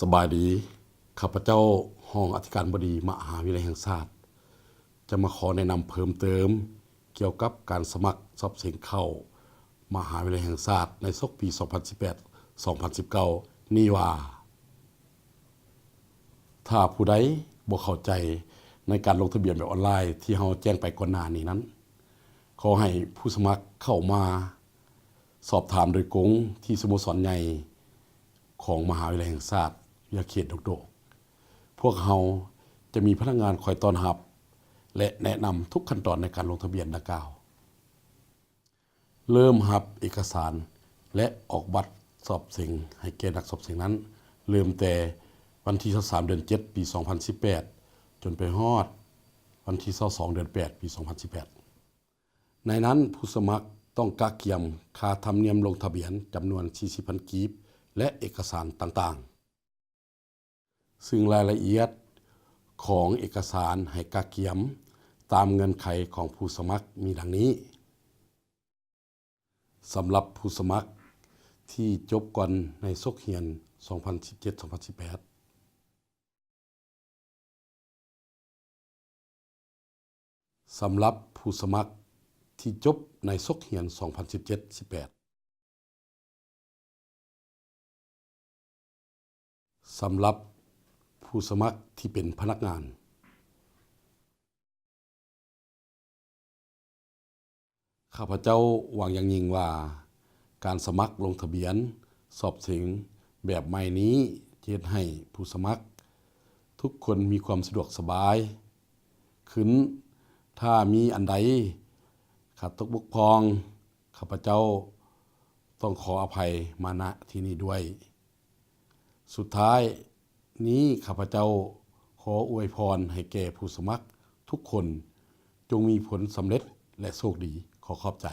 สบายดีข้าพเจ้าห้องอธิการบดีมหาวิทยาลัยแห่งชาติจะมาขอแนะนำเพิ่มเติมเกี่ยวกับการสมัครสอบเสียงเข้ามหาวิทยาลัยแห่งชาติในศกปี 2018-2019 นี้ว่าถ้าผู้ใดบ่เข้าใจในการลงทะเบียนแบบออนไลน์ที่เราแจ้งไปก่อนหน้านี้นั้นขอให้ผู้สมัครเข้ามาสอบถามโดยตรงที่สโมสรใหญ่ของมหาวิทยาลัยแห่งชาติวิทยาเขตดกดกพวกเราจะมีพนักงานคอยต้อนรับและแนะนำทุกขั้นตอนในการลงทะเบียนดังกล่าวเริ่มรับเอกสารและออกบัตรสอบเสียงให้แก่นักสอบเสียงนั้นเริ่มแต่วันที่23เดือน7ปี 2018 จนไปฮอดวันที่22เดือน8ปี 2018 ในนั้นผู้สมัครต้องกะเกียมค่าธรรมเนียมลงทะเบียนจำนวน 40,000 กีบและเอกสารต่างๆซึ่งรายละเอียดของเอกสารให้กะเกียมตามเงื่อนไขของผู้สมัครมีดังนี้สำหรับผู้สมัครที่จบก่อนในศกเรียน 2017-2018 สำหรับผู้สมัครที่จบในศกเรียน 2017-18 สำหรับผู้สมัครที่เป็นพนักงานข้าพเจ้าหวังอย่างยิ่งว่าการสมัครลงทะเบียนสอบเสียงแบบใหม่นี้จะเฮ็ดให้ผู้สมัครทุกคนมีความสะดวกสบายขึ้นถ้ามีอันใดขาดตกบกพร่องข้าพเจ้าต้องขออภัยมาณที่นี้ด้วยสุดท้ายนี้ข้าพเจ้าขออวยพรให้แก่ผู้สมัครทุกคนจงมีผลสำเร็จและโชคดีขอขอบใจ